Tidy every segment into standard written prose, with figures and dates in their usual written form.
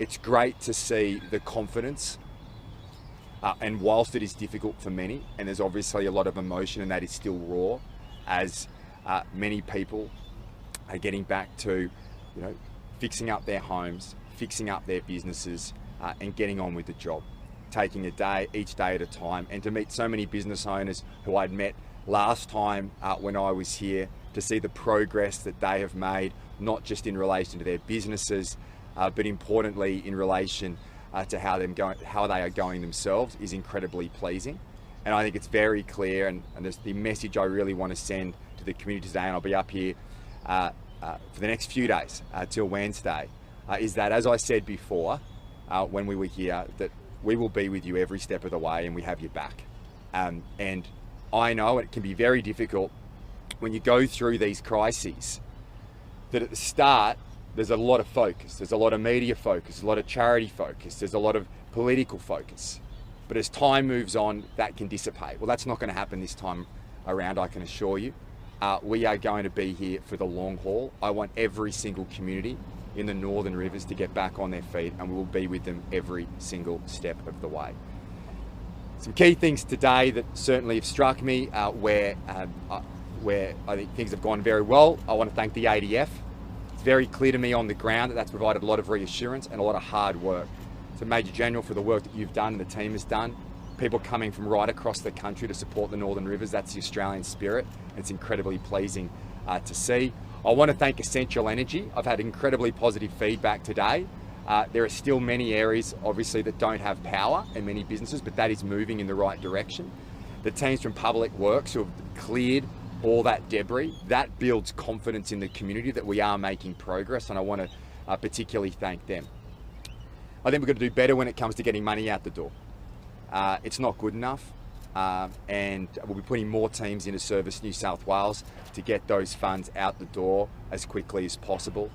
it's great to see the confidence, and whilst it is difficult for many, and there's obviously a lot of emotion and that is still raw, as many people are getting back to, fixing up their homes, fixing up their businesses, and getting on with the job, taking each day at a time, and to meet so many business owners who I'd met last time when I was here, to see the progress that they have made, not just in relation to their businesses, but importantly in relation to how they are going themselves, is incredibly pleasing. And I think it's very clear, and there's the message I really want to send to the community today, and I'll be up here for the next few days till Wednesday, is that, as I said before when we were here, that we will be with you every step of the way, and we have your back. And I know it can be very difficult when you go through these crises, that at the start there's a lot of focus, there's a lot of media focus, a lot of charity focus, there's a lot of political focus. But as time moves on, that can dissipate. Well, that's not going to happen this time around, I can assure you. We are going to be here for the long haul. I want every single community in the Northern Rivers to get back on their feet, and we will be with them every single step of the way. Some key things today that certainly have struck me, where I think things have gone very well. I want to thank the ADF. It's very clear to me on the ground that that's provided a lot of reassurance and a lot of hard work. So Major General, for the work that you've done and the team has done. People coming from right across the country to support the Northern Rivers, that's the Australian spirit. It's incredibly pleasing to see. I want to thank Essential Energy. I've had incredibly positive feedback today. There are still many areas, obviously, that don't have power, and many businesses, but that is moving in the right direction. The teams from Public Works who have cleared all that debris, that builds confidence in the community that we are making progress, and I want to particularly thank them. I think we've got to do better when it comes to getting money out the door. It's not good enough, and we'll be putting more teams into Service New South Wales to get those funds out the door as quickly as possible.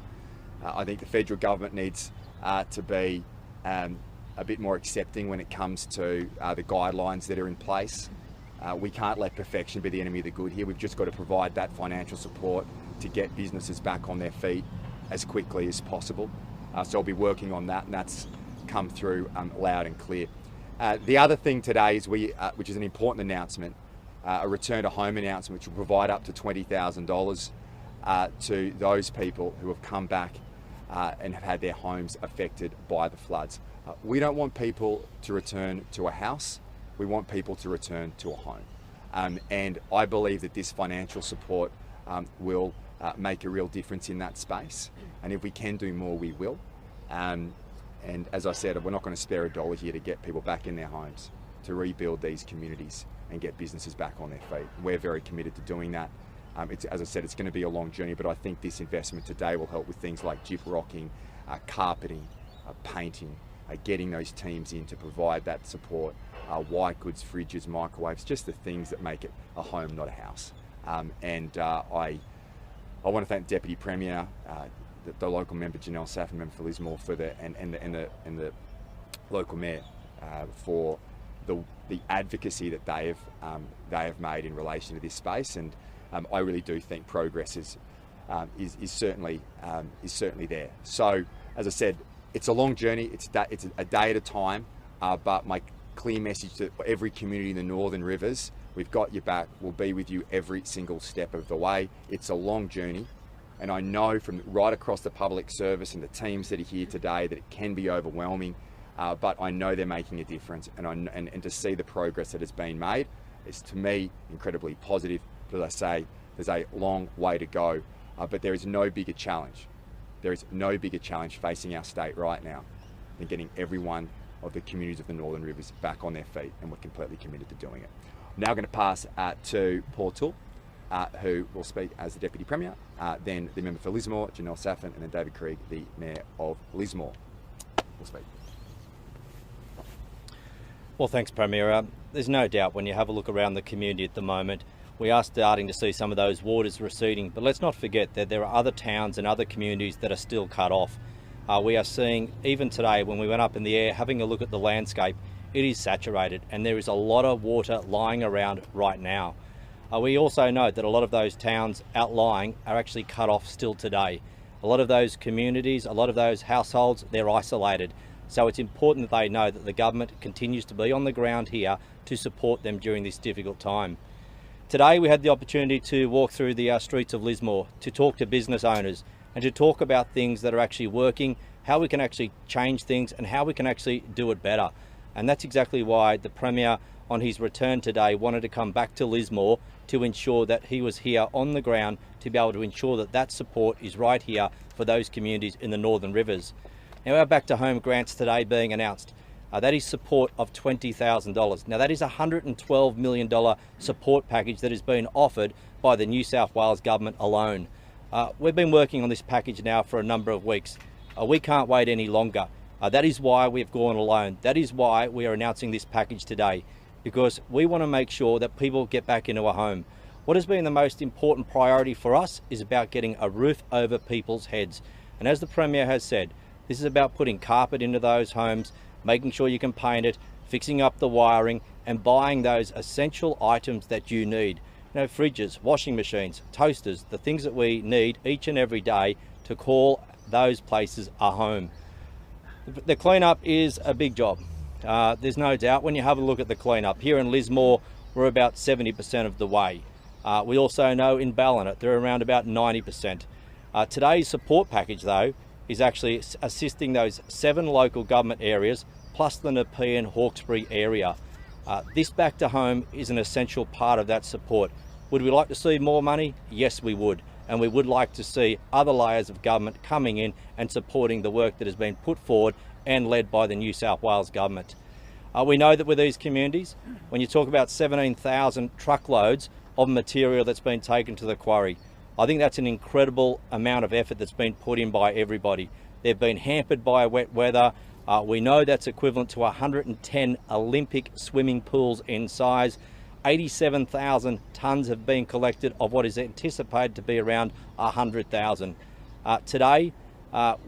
I think the federal government needs to be a bit more accepting when it comes to the guidelines that are in place. We can't let perfection be the enemy of the good here. We've just got to provide that financial support to get businesses back on their feet as quickly as possible. So I'll be working on that, and that's come through loud and clear. The other thing today is which is an important announcement, a return to home announcement, which will provide up to $20,000 to those people who have come back and have had their homes affected by the floods. We don't want people to return to a house. We want people to return to a home. And I believe that this financial support will make a real difference in that space. And if we can do more, we will. And as I said, we're not going to spare a dollar here to get people back in their homes, to rebuild these communities and get businesses back on their feet. We're very committed to doing that. As I said, it's going to be a long journey, but I think this investment today will help with things like gyprocking, carpeting, painting, getting those teams in to provide that support, white goods, fridges, microwaves, just the things that make it a home, not a house. I want to thank the Deputy Premier, the local member Janelle Saffin, member for Lismore, for and the local mayor for the advocacy that they have made in relation to this space. And I really do think progress is certainly there. So, as I said, it's a long journey. It's a day at a time. But my clear message to every community in the Northern Rivers: we've got your back. We'll be with you every single step of the way. It's a long journey, and I know from right across the public service and the teams that are here today that it can be overwhelming. But I know they're making a difference, and to see the progress that has been made is, to me, incredibly positive. But as I say, there's a long way to go, but there is no bigger challenge. There is no bigger challenge facing our state right now than getting every one of the communities of the Northern Rivers back on their feet, and we're completely committed to doing it. I'm now going to pass to Paul Toole, who will speak as the Deputy Premier, then the member for Lismore, Janelle Saffin, and then David Krieg, the Mayor of Lismore, will speak. Well, thanks, Premier. There's no doubt when you have a look around the community at the moment, we are starting to see some of those waters receding, but let's not forget that there are other towns and other communities that are still cut off. We are seeing, even today when we went up in the air, having a look at the landscape, it is saturated and there is a lot of water lying around right now. We also know that a lot of those towns outlying are actually cut off still today. A lot of those communities, a lot of those households, they're isolated. So it's important that they know that the government continues to be on the ground here to support them during this difficult time. Today we had the opportunity to walk through the streets of Lismore, to talk to business owners and to talk about things that are actually working, how we can actually change things and how we can actually do it better. And that's exactly why the Premier on his return today wanted to come back to Lismore to ensure that he was here on the ground to be able to ensure that that support is right here for those communities in the Northern Rivers. Now our Back to Home grants today being announced, that is support of $20,000. Now that is a $112 million support package that has been offered by the New South Wales government alone. We've been working on this package now for a number of weeks. We can't wait any longer. That is why we've gone alone. That is why we are announcing this package today, because we want to make sure that people get back into a home. What has been the most important priority for us is about getting a roof over people's heads. And as the Premier has said, this is about putting carpet into those homes, making sure you can paint it, fixing up the wiring and buying those essential items that you need. You know, fridges, washing machines, toasters, the things that we need each and every day to call those places a home. The cleanup is a big job. There's no doubt when you have a look at the cleanup. Here in Lismore, we're about 70% of the way. We also know in Ballina, they're around about 90%. Today's support package though, is actually assisting those 7 local government areas, plus the Nepean Hawkesbury area. This Back to Home is an essential part of that support. Would we like to see more money? Yes, we would. And we would like to see other layers of government coming in and supporting the work that has been put forward and led by the New South Wales government. We know that with these communities, when you talk about 17,000 truckloads of material that's been taken to the quarry, I think that's an incredible amount of effort that's been put in by everybody. They've been hampered by wet weather. We know that's equivalent to 110 Olympic swimming pools in size. 87,000 tonnes have been collected of what is anticipated to be around 100,000. Today,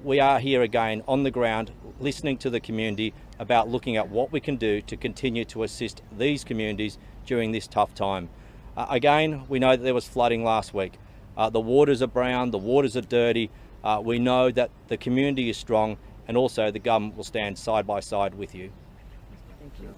we are here again on the ground, listening to the community about looking at what we can do to continue to assist these communities during this tough time. Again, we know that there was flooding last week. The waters are brown, the waters are dirty. We know that the community is strong and also the government will stand side by side with you. Thank you.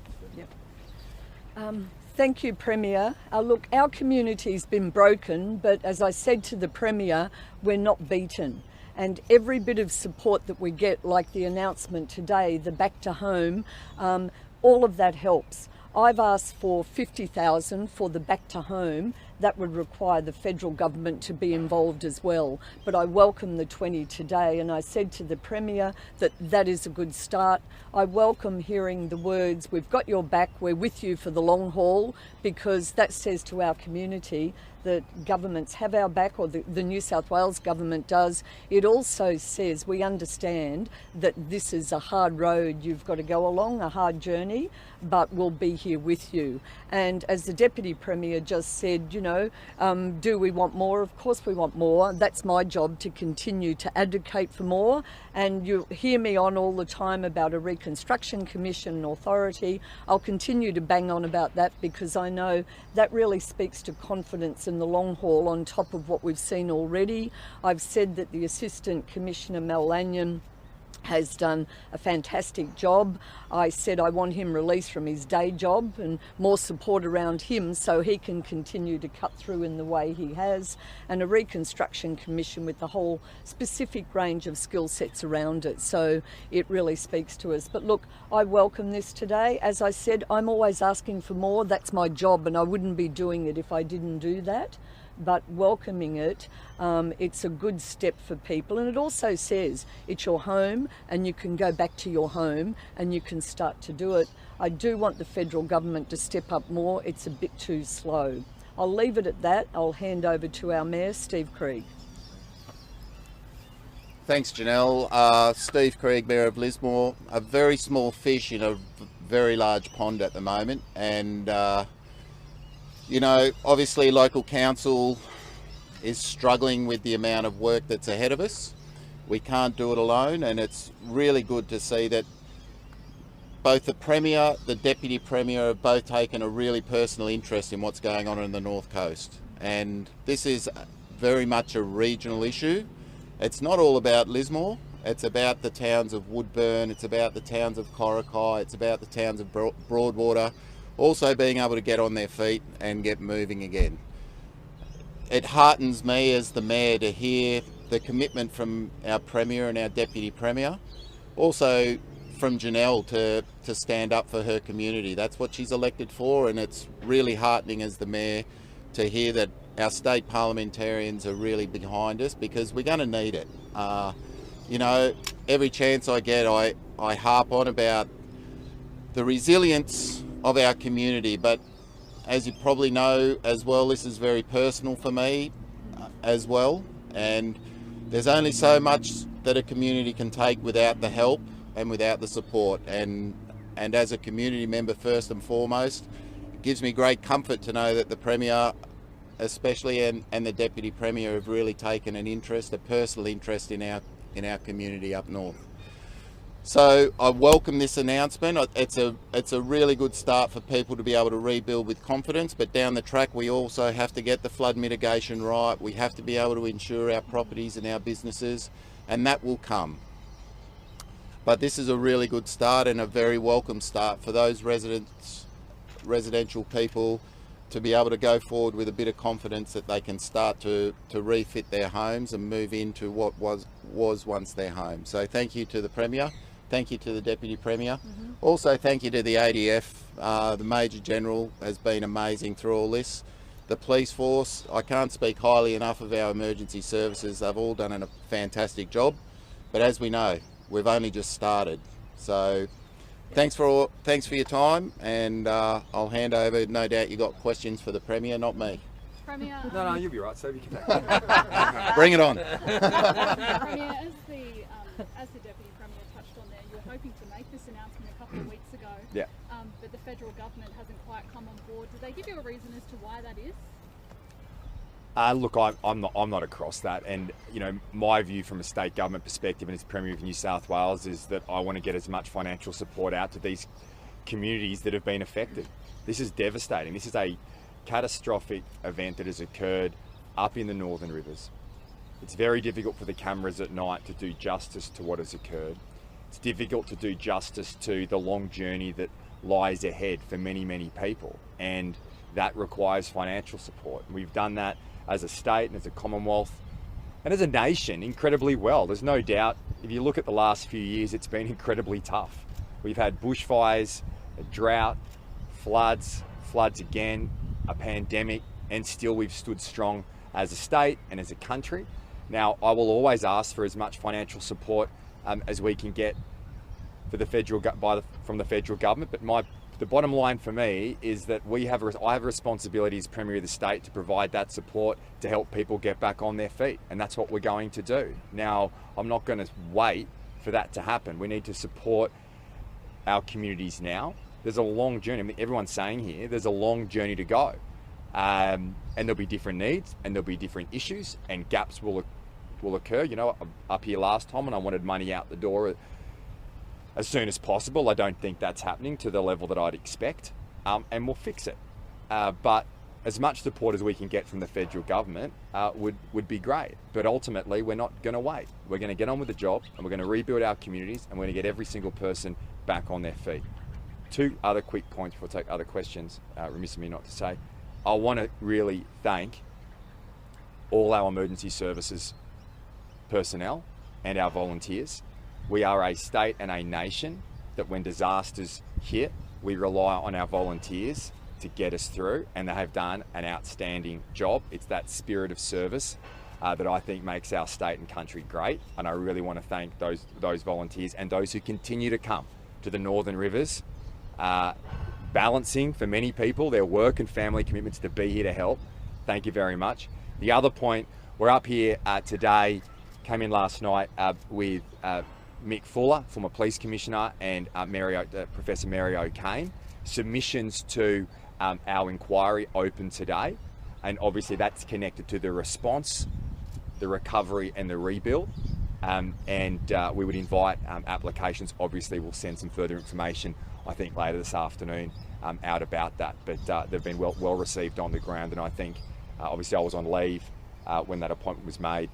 Yep. Thank you, Premier. Look, our community's been broken, but as I said to the Premier, we're not beaten. And every bit of support that we get, like the announcement today, the Back to Home, all of that helps. I've asked for $50,000 for the Back to Home. That would require the federal government to be involved as well. But I welcome the 20 today, and I said to the Premier that that is a good start. I welcome hearing the words, we've got your back, we're with you for the long haul, because that says to our community that governments have our back, or the New South Wales government does. It also says we understand that this is a hard road you've got to go along, a hard journey, but we'll be here with you. And as the Deputy Premier just said, you know, do we want more? Of course we want more. That's my job, to continue to advocate for more. And you hear me on all the time about a Reconstruction Commission authority. I'll continue to bang on about that, because I know that really speaks to confidence in the long haul on top of what we've seen already. I've said that the Assistant Commissioner Mel Lanyon has done a fantastic job. I said I want him released from his day job and more support around him so he can continue to cut through in the way he has, and a Reconstruction Commission with the whole specific range of skill sets around it. So it really speaks to us. But look, I welcome this today. As I said, I'm always asking for more. That's my job, and I wouldn't be doing it if I didn't do that. But welcoming it, it's a good step for people, and it also says it's your home and you can go back to your home and you can start to do it. I do want the federal government to step up more. It's a bit too slow. I'll leave it at that. I'll hand over to our Mayor, Steve Krieg. Thanks, Janelle. Steve Krieg, Mayor of Lismore. A very small fish in a very large pond at the moment, and you know, obviously local council is struggling with the amount of work that's ahead of us. We can't do it alone, and it's really good to see that both the Premier, the Deputy Premier have both taken a really personal interest in what's going on the North Coast. And this is very much a regional issue, It's not all about Lismore. It's about the towns of Woodburn, it's about the towns of Coracai, it's about the towns of Broadwater also being able to get on their feet and get moving again. It heartens me as the Mayor to hear the commitment from our Premier and our Deputy Premier, also from Janelle to stand up for her community. That's what she's elected for, and it's really heartening as the Mayor to hear that our state parliamentarians are really behind us, because we're going to need it. You know, every chance I get, I harp on about the resilience of our community, but as you probably know as well, this is very personal for me as well, and there's only so much that a community can take without the help and without the support, and as a community member first and foremost, it gives me great comfort to know that the Premier especially and the Deputy Premier have really taken an interest, a personal interest in our community up north. So I welcome this announcement. It's a really good start for people to be able to rebuild with confidence, but down the track we also have to get the flood mitigation right. We have to be able to insure our properties and our businesses, and that will come. But this is a really good start and a very welcome start for those residential people to be able to go forward with a bit of confidence that they can start to refit their homes and move into what was once their home. So thank you to the Premier, thank you to the Deputy Premier. Also thank you to the ADF. The Major General has been amazing through all this. The police force, I can't speak highly enough of our emergency services. They've all done a fantastic job, but as we know, we've only just started. So thanks for your time, and I'll hand over. No doubt you got questions for the Premier, not me. Premier, No, you'll be right. So you can Bring it on. Premier, as the Deputy Premier touched on there, you were hoping to make this announcement a couple of weeks ago. Yeah. But the federal government hasn't quite come on board. Did they give you a reason as to why that is? Look, I'm not across that, and you know, my view from a state government perspective and as Premier of New South Wales is that I want to get as much financial support out to these communities that have been affected. This is devastating. This is a catastrophic event that has occurred up in the Northern Rivers. It's very difficult for the cameras at night to do justice to what has occurred. It's difficult to do justice to the long journey that lies ahead for many, many people, and that requires financial support. We've done that as a state and as a Commonwealth and as a nation incredibly well. There's no doubt, if you look at the last few years, it's been incredibly tough. We've had bushfires, a drought, floods again, a pandemic, and still we've stood strong as a state and as a country. Now, I will always ask for as much financial support as we can get for the from the federal government, but the bottom line for me is that I have a responsibility as Premier of the state to provide that support to help people get back on their feet, and that's what we're going to do. Now, I'm not going to wait for that to happen. We need to support our communities now. There's a long journey. I mean, everyone's saying here, there's a long journey to go, and there'll be different needs, and there'll be different issues, and gaps will occur. You know, up here last time, and I wanted money out the door as soon as possible. I don't think that's happening to the level that I'd expect, and we'll fix it. But as much support as we can get from the federal government would be great. But ultimately, we're not going to wait. We're going to get on with the job, and we're going to rebuild our communities, and we're going to get every single person back on their feet. Two other quick points before I take other questions, remiss of me not to say. I want to really thank all our emergency services personnel and our volunteers. We are a state and a nation that when disasters hit, we rely on our volunteers to get us through, and they have done an outstanding job. It's that spirit of service that I think makes our state and country great, and I really want to thank those volunteers and those who continue to come to the Northern Rivers, balancing for many people their work and family commitments to be here to help. Thank you very much. The other point, we're up here today, came in last night with Mick Fuller, former police commissioner, and Professor Mary O'Kane. Submissions to our inquiry open today, and obviously that's connected to the response, the recovery and the rebuild, and we would invite applications. Obviously we'll send some further information, I think, later this afternoon out about that, but they've been well received on the ground, and I think obviously I was on leave when that appointment was made,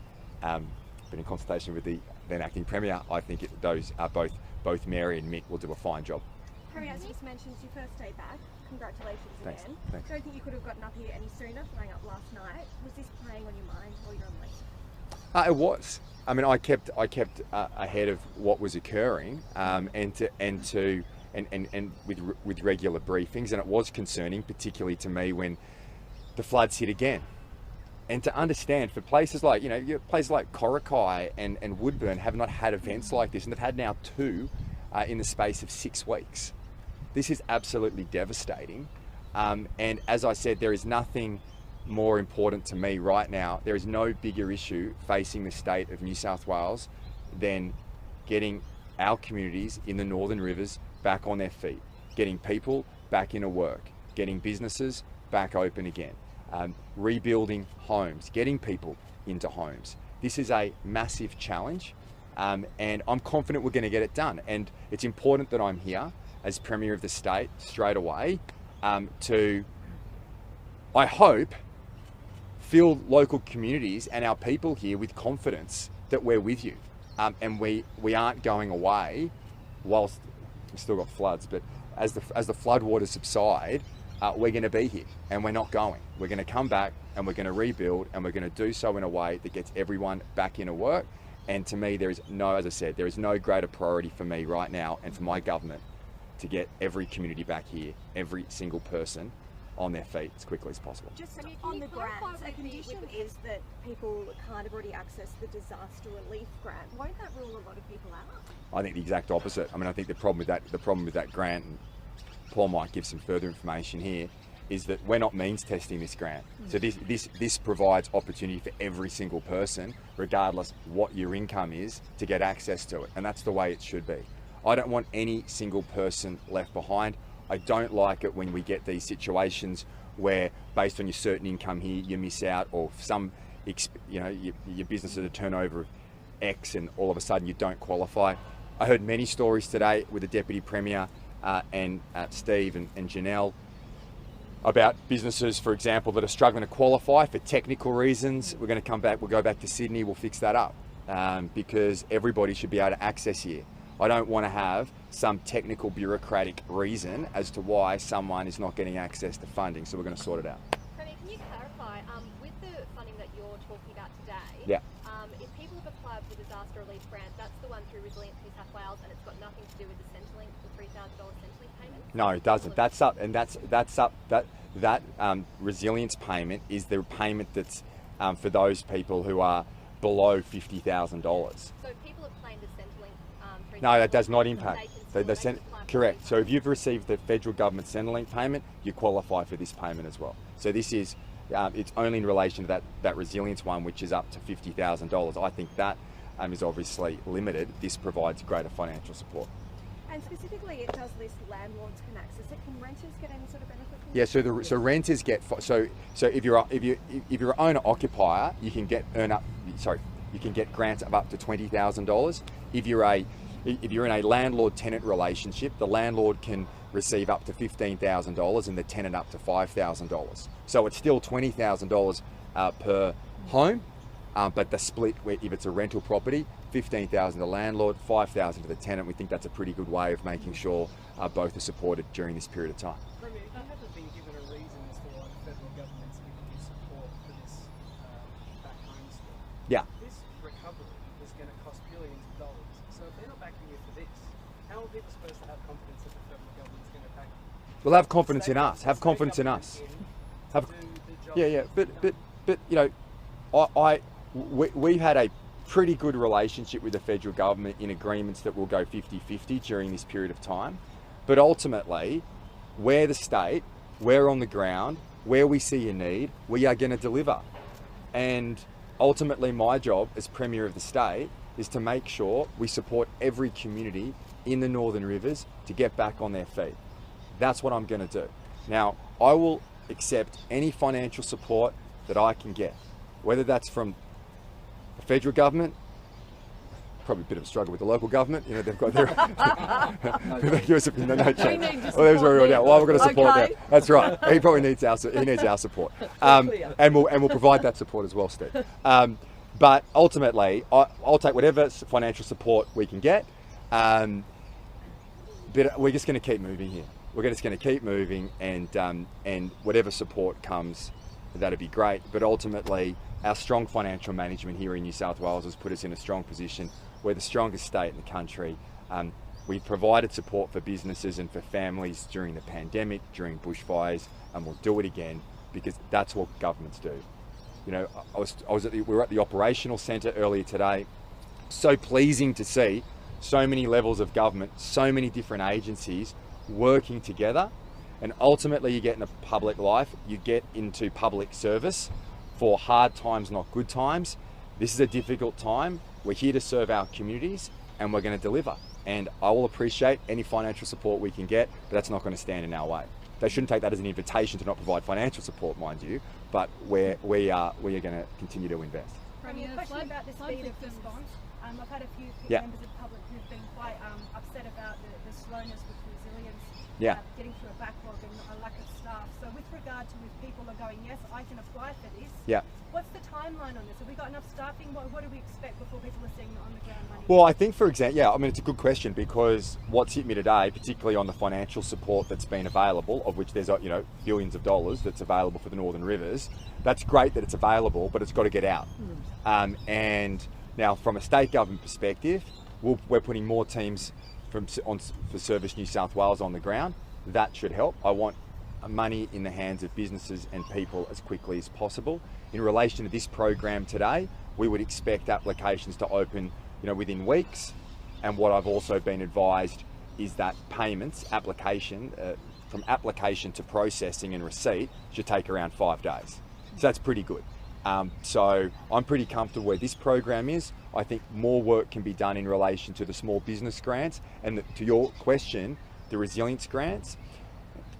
but in consultation with the then acting Premier, I think those are both Mary and Mick will do a fine job. Premier, as you just mentioned, it's your first day back. Congratulations Thanks. again. Thanks. Don't think you could have gotten up here any sooner, flying up last night. Was this playing on your mind while you're on leave? It was. I mean, I kept ahead of what was occurring, and with regular briefings, and it was concerning, particularly to me when the floods hit again. And to understand, for places like places like Coracai and Woodburn have not had events like this, and they've had now 2 in the space of 6 weeks. This is absolutely devastating. And as I said, there is nothing more important to me right now. There is no bigger issue facing the state of New South Wales than getting our communities in the Northern Rivers back on their feet, getting people back into work, getting businesses back open again, rebuilding homes, getting people into homes. This is a massive challenge, and I'm confident we're going to get it done. And it's important that I'm here as Premier of the state straight away to, I hope, fill local communities and our people here with confidence that we're with you, and we aren't going away whilst we've still got floods, but as the floodwaters subside, we're going to be here, and we're not going. We're going to come back, and we're going to rebuild, and we're going to do so in a way that gets everyone back into work. And to me, there is no greater priority for me right now and for my government to get every community back here, every single person on their feet as quickly as possible. Just Can on you the clarify grants, a with condition is that people can't have already accessed the disaster relief grant. Won't that rule a lot of people out? I think the exact opposite. I mean, I think the problem with that grant, and Paul might give some further information here, is that we're not means testing this grant. So this provides opportunity for every single person, regardless what your income is, to get access to it. And that's the way it should be. I don't want any single person left behind. I don't like it when we get these situations where, based on your certain income here, you miss out, or your business at a turnover of X, and all of a sudden you don't qualify. I heard many stories today with the Deputy Premier and Steve and Janelle about businesses, for example, that are struggling to qualify for technical reasons. We're going to come back, we'll go back to Sydney, we'll fix that up, because everybody should be able to access here. I don't want to have some technical bureaucratic reason as to why someone is not getting access to funding, so we're going to sort it out. Premier, can you clarify, with the funding that you're talking about today, Yeah. If people have applied for the disaster relief grant, that's the one through Resilience New South Wales, and it's got nothing to do with the Centrelink, the $3,000 Centrelink payment? No, it doesn't. That's up, and that's up. That resilience payment is the payment that's for those people who are below $50,000. So if people have claimed the Centrelink, No, that does not impact. they can still Correct. So if you've received the federal government Centrelink payment, you qualify for this payment as well. So this is, it's only in relation to that resilience one, which is up to $50,000. I think that is obviously limited. This provides greater financial support. And specifically, it does list landlords can access it. Can renters get any sort of benefit from Yeah, this? so renters get so if you're an owner occupier, you can get grants of up to $20,000. If you're in a landlord tenant relationship, the landlord can receive up to $15,000 and the tenant up to $5,000. So it's still $20,000 per home, but the split, if it's a rental property, $15,000 to the landlord, $5,000 to the tenant. We think that's a pretty good way of making sure both are supported during this period of time. Premier, you haven't been given a reason as to why the federal government's giving you support for this back home scheme. Yeah. This recovery is going to cost billions of dollars. So if they're not backing you for this, how are people supposed to have confidence that the federal government's going to back you? Well, have confidence in us. Have confidence in us. But you know, we've had a pretty good relationship with the federal government in agreements that will go 50-50 during this period of time. But ultimately, we're the state, we're on the ground, where we see a need, we are going to deliver. And ultimately, my job as Premier of the state is to make sure we support every community in the Northern Rivers to get back on their feet. That's what I'm going to do. Now, I will accept any financial support that I can get, whether that's from the federal government, probably a bit of a struggle with the local government. You know, they've got their no change. Well, we're going to support that. That's right. He probably needs our support, and we'll provide that support as well, Steve. But ultimately, I'll take whatever financial support we can get. But we're just going to keep moving here. We're just going to keep moving, and whatever support comes, that'd be great. But ultimately, our strong financial management here in New South Wales has put us in a strong position. We're the strongest state in the country. We've provided support for businesses and for families during the pandemic, during bushfires, and we'll do it again because that's what governments do. You know, we were at the operational centre earlier today. So pleasing to see so many levels of government, so many different agencies working together. And ultimately you get into public life, you get into public service for hard times, not good times. This is a difficult time. We're here to serve our communities and we're going to deliver. And I will appreciate any financial support we can get, but that's not going to stand in our way. They shouldn't take that as an invitation to not provide financial support, mind you, but we are going to continue to invest. Premier, a question about the speed of response. I've had a few members of the public who've been quite upset about the slowness with resilience, getting through a backlog and a lack of staff. So with regard to if people are going, yes, I can apply for this, what's the timeline on this? Have we got enough staffing? What do we expect before people are seeing on the ground money? Well, I think, for example, I mean, it's a good question because what's hit me today, particularly on the financial support that's been available, of which there's, you know, billions of dollars that's available for the Northern Rivers, that's great that it's available, but it's got to get out. And now, from a state government perspective, we're putting more teams for Service New South Wales on the ground. That should help. I want money in the hands of businesses and people as quickly as possible. In relation to this program today, we would expect applications to open, you know, within weeks. And what I've also been advised is that payments, from application to processing and receipt should take around 5 days. So that's pretty good. So I'm pretty comfortable where this program is. I think more work can be done in relation to the small business grants and to your question, the resilience grants.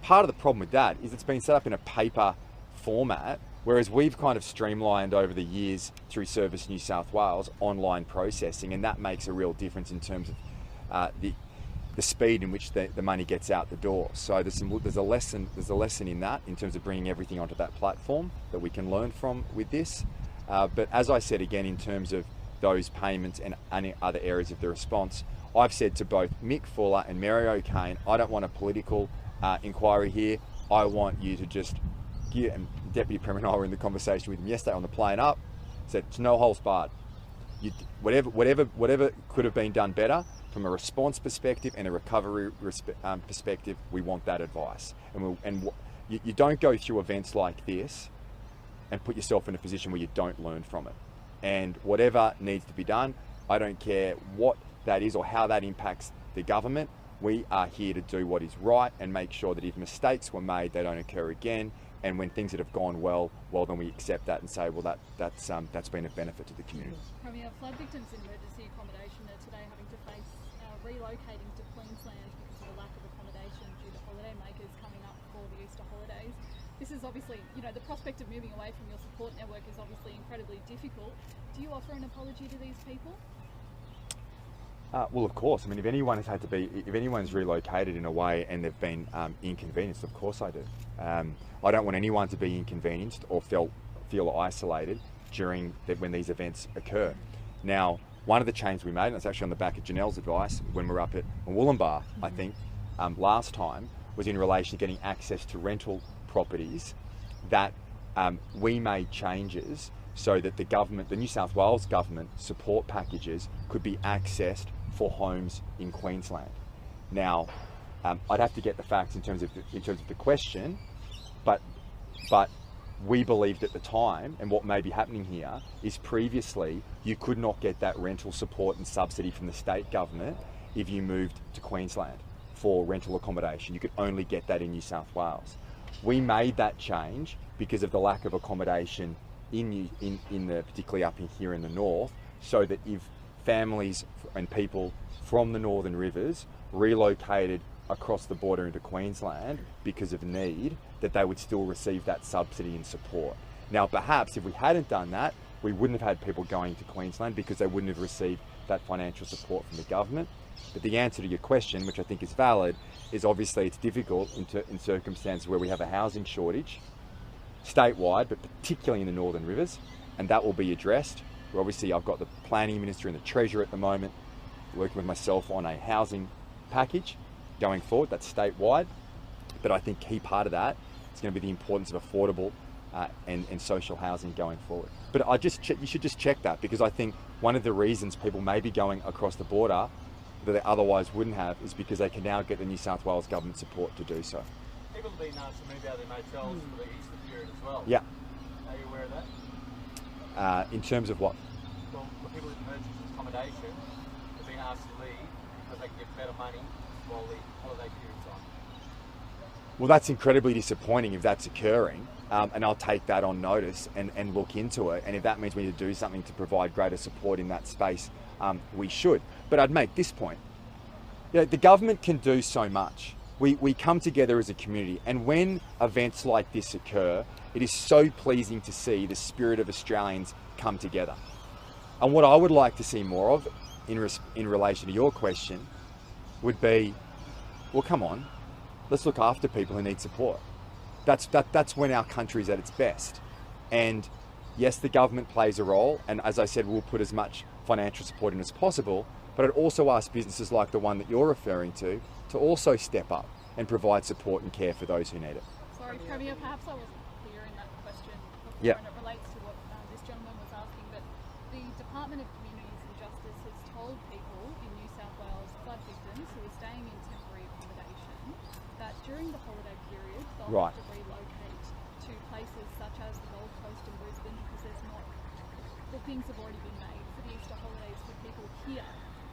Part of the problem with that is it's been set up in a paper format, whereas we've kind of streamlined over the years through Service New South Wales online processing, and that makes a real difference in terms of the speed in which the money gets out the door. So there's a lesson in that in terms of bringing everything onto that platform that we can learn from with this. But as I said again, in terms of those payments and any other areas of the response, I've said to both Mick Fuller and Mary O'Kane, I don't want a political inquiry here. I want you to just give, and Deputy Premier and I were in the conversation with him yesterday on the plane up, said it's no holds barred. Whatever could have been done better from a response perspective and a recovery perspective, we want that advice. And you don't go through events like this and put yourself in a position where you don't learn from it. And whatever needs to be done, I don't care what that is or how that impacts the government. We are here to do what is right and make sure that if mistakes were made, they don't occur again. And when things that have gone well, then we accept that and say, well, that's been a benefit to the community. Premier, flood victims in emergency accommodation are today having to face relocating to Queensland because of the lack of accommodation due to holiday makers coming up for the Easter holidays. This is obviously, you know, the prospect of moving away from your support network is obviously incredibly difficult. Do you offer an apology to these people? Well, of course. I mean, if anyone's relocated in a way and they've been inconvenienced, of course I do. I don't want anyone to be inconvenienced or feel isolated when these events occur. Now, one of the changes we made, and it's actually on the back of Janelle's advice when we were up at Wollumbar, I think, last time, was in relation to getting access to rental properties, that we made changes so that the New South Wales government support packages could be accessed for homes in Queensland. Now, I'd have to get the facts in terms of the question, but we believed at the time, and what may be happening here, is previously you could not get that rental support and subsidy from the state government if you moved to Queensland for rental accommodation. You could only get that in New South Wales. We made that change because of the lack of accommodation particularly up here in the north, so that if families and people from the Northern Rivers relocated across the border into Queensland because of need, that they would still receive that subsidy and support. Now, perhaps if we hadn't done that, we wouldn't have had people going to Queensland because they wouldn't have received that financial support from the government. But the answer to your question, which I think is valid, is obviously it's difficult in circumstances where we have a housing shortage statewide, but particularly in the Northern Rivers, and that will be addressed. Obviously, I've got the planning minister and the treasurer at the moment, working with myself on a housing package going forward. That's statewide. But I think key part of that is going to be the importance of affordable and social housing going forward. But you should just check that, because I think one of the reasons people may be going across the border that they otherwise wouldn't have is because they can now get the New South Wales government support to do so. People have been asked to move out of their motels for the Easter period as well. Yeah. Are you aware of that? In terms of what? Well, the people who purchase accommodation have been asked to leave because they can get better money while the holiday period's on. Well, that's incredibly disappointing if that's occurring, and I'll take that on notice and look into it. And if that means we need to do something to provide greater support in that space, we should. But I'd make this point. You know, the government can do so much. We come together as a community, and when events like this occur, it is so pleasing to see the spirit of Australians come together. And what I would like to see more of, in relation to your question, would be, well, come on, let's look after people who need support. That's when our country's at its best. And yes, the government plays a role, and as I said, we'll put as much financial support in as possible, but I'd also ask businesses like the one that you're referring to also step up and provide support and care for those who need it. Sorry, Premier, perhaps I wasn't clear in that question before, Yeah. and it relates to what this gentleman was asking, but the Department of Communities and Justice has told people in New South Wales, flood victims who are staying in temporary accommodation, that during the holiday period they'll Right. have to relocate to places such as the Gold Coast and Brisbane, because there's not, bookings have already been made for the Easter holidays for people here.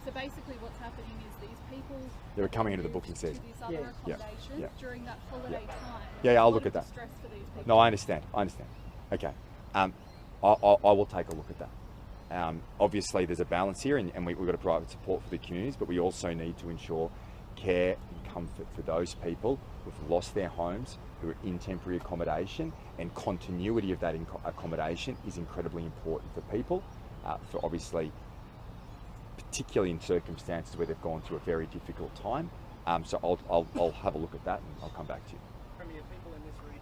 So basically what's happening is these people They're coming into the booking season. to this other accommodation during that holiday time. Yeah, I'll There's a look lot at of that. distress for these people. No, I understand. Okay. I will take a look at that. Obviously, there's a balance here, and we've got to provide support for the communities, but we also need to ensure care and comfort for those people who've lost their homes, who are in temporary accommodation, and continuity of that accommodation is incredibly important for people, for obviously, particularly in circumstances where they've gone through a very difficult time. So I'll have a look at that and I'll come back to you. Premier, people in this region,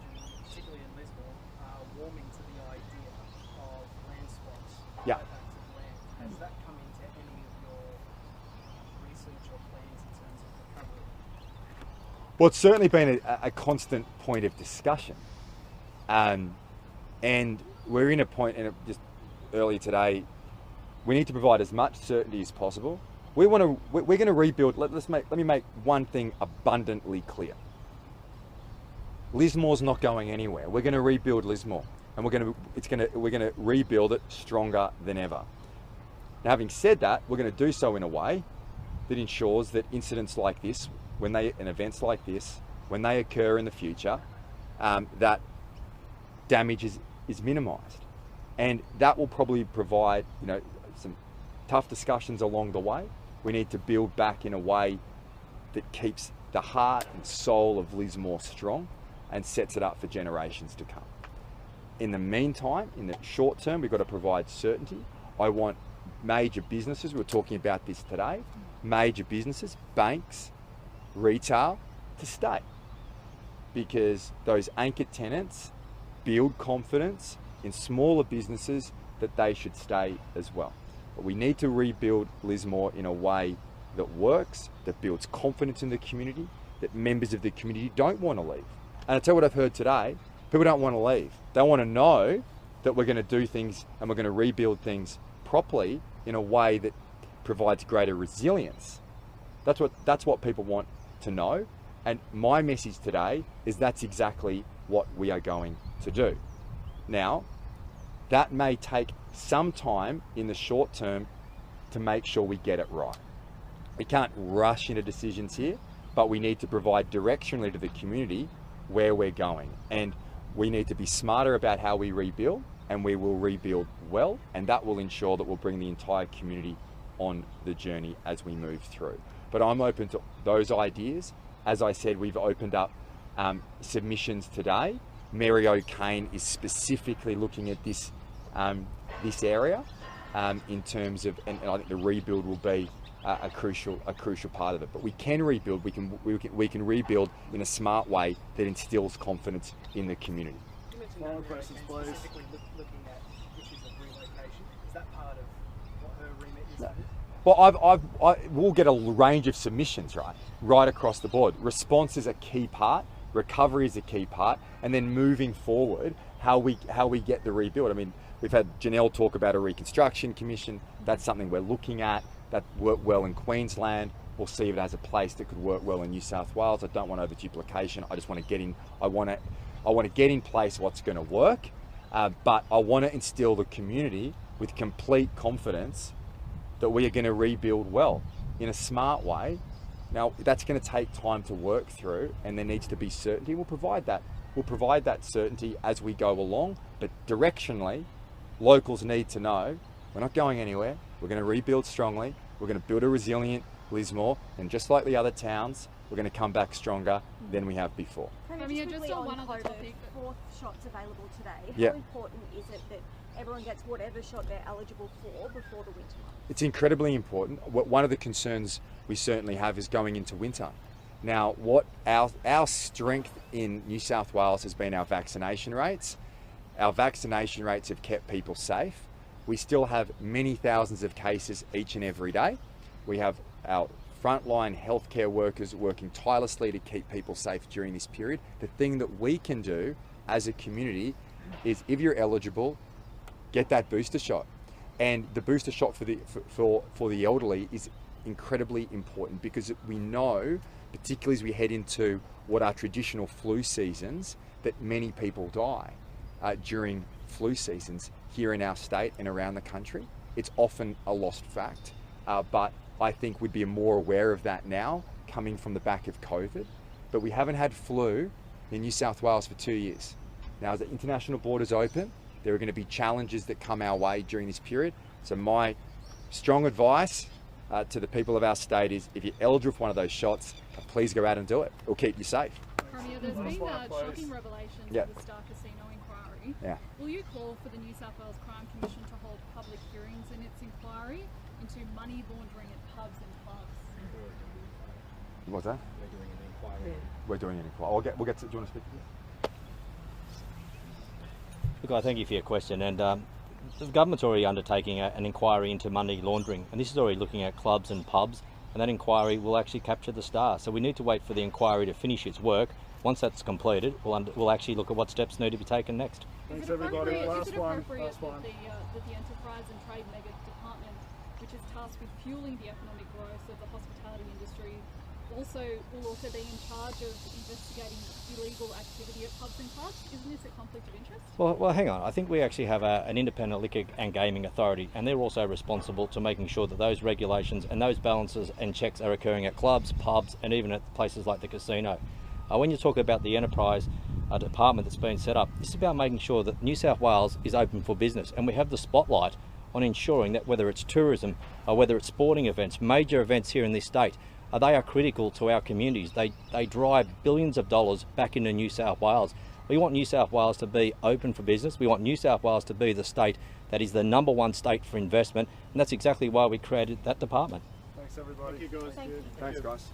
particularly in Lismore, are warming to the idea of land swaps, buybacks of land. Has that come into any of your research or plans in terms of recovery? Well, it's certainly been a constant point of discussion. And we're in a point, and just earlier today, we need to provide as much certainty as possible. We're going to rebuild. Let me make one thing abundantly clear. Lismore's not going anywhere. We're going to rebuild Lismore, and we're going to rebuild it stronger than ever. Now, having said that, we're going to do so in a way that ensures that incidents like this, and events like this, when they occur in the future, that damage is minimised, and that will probably provide, some tough discussions along the way. We need to build back in a way that keeps the heart and soul of Lismore strong and sets it up for generations to come. In the meantime, in the short term, we've got to provide certainty. I want major businesses, we were talking about this today, major businesses, banks, retail, to stay, because those anchor tenants build confidence in smaller businesses that they should stay as well. But we need to rebuild Lismore in a way that works, that builds confidence in the community, that members of the community don't want to leave. And I tell you what I've heard today, people don't want to leave. They want to know that we're going to do things and we're going to rebuild things properly in a way that provides greater resilience. That's what people want to know. And my message today is that's exactly what we are going to do. Now, that may take some time in the short term to make sure we get it right. We can't rush into decisions here, but we need to provide directionally to the community where we're going. And we need to be smarter about how we rebuild, and we will rebuild well, and that will ensure that we'll bring the entire community on the journey as we move through. But I'm open to those ideas. As I said, we've opened up submissions today. Mary O'Kane is specifically looking at this area in terms of, and I think the rebuild will be a crucial part of it. But we can rebuild. We can rebuild in a smart way that instills confidence in the community. You mentioned that questions, specifically looking at issues of relocation. Is that part Well, we'll get a range of submissions, right across the board. Response is a key part, recovery is a key part, and then moving forward, how we get the rebuild. I mean, we've had Janelle talk about a reconstruction commission. That's something we're looking at. That worked well in Queensland. We'll see if it has a place that could work well in New South Wales. I don't want over duplication. I just want to get in. I want to get in place what's going to work, but I want to instill the community with complete confidence that we are going to rebuild well in a smart way. Now, that's going to take time to work through, and there needs to be certainty. We'll provide that. We'll provide that certainty as we go along, but directionally, locals need to know we're not going anywhere. We're going to rebuild strongly. We're going to build a resilient Lismore, and just like the other towns, we're going to come back stronger than we have before. Just on one other topic, 4 shots available today. Yeah. How important is it that everyone gets whatever shot they're eligible for before the winter months? It's incredibly important. One of the concerns we certainly have is going into winter. Now, what our strength in New South Wales has been our vaccination rates. Our vaccination rates have kept people safe. We still have many thousands of cases each and every day. We have our frontline healthcare workers working tirelessly to keep people safe during this period. The thing that we can do as a community is, if you're eligible, get that booster shot. And the booster shot for the elderly is incredibly important, because we know, particularly as we head into what are traditional flu seasons, that many people die during flu seasons here in our state and around the country. It's often a lost fact, but I think we'd be more aware of that now, coming from the back of COVID. But we haven't had flu in New South Wales for 2 years. Now, as the international borders open, there are going to be challenges that come our way during this period. So my strong advice to the people of our state is, if you're eligible for one of those shots, please go out and do it. It'll keep you safe. Premier, there's been shocking revelations of the Star Casino inquiry. Yeah. Will you call for the New South Wales Crime Commission to hold public hearings in its inquiry into money laundering at pubs and clubs? What's that? We're doing an inquiry. We're doing an inquiry. We'll get to, do you want to speak to this? Look, I thank you for your question, and the government's already undertaking an inquiry into money laundering, and this is already looking at clubs and pubs, and that inquiry will actually capture the Star. So we need to wait for the inquiry to finish its work. Once that's completed, we'll actually look at what steps need to be taken next. Thanks everybody. Is it appropriate that the Enterprise and Trade Mega Department, which is tasked with fueling the economic growth of the hospitality industry, will also be in charge of investigating illegal activity at pubs and clubs? Isn't this a conflict of interest? Well, hang on. I think we actually have an independent liquor and gaming authority, and they're also responsible to making sure that those regulations and those balances and checks are occurring at clubs, pubs, and even at places like the casino. When you talk about the Enterprise department that's been set up, this is about making sure that New South Wales is open for business, and we have the spotlight on ensuring that whether it's tourism or whether it's sporting events, major events here in this state, they are critical to our communities. They drive billions of dollars back into New South Wales. We want New South Wales to be open for business. We want New South Wales to be the state that is the #1 state for investment, and that's exactly why we created that department. Thanks everybody. Thank you. Thanks guys.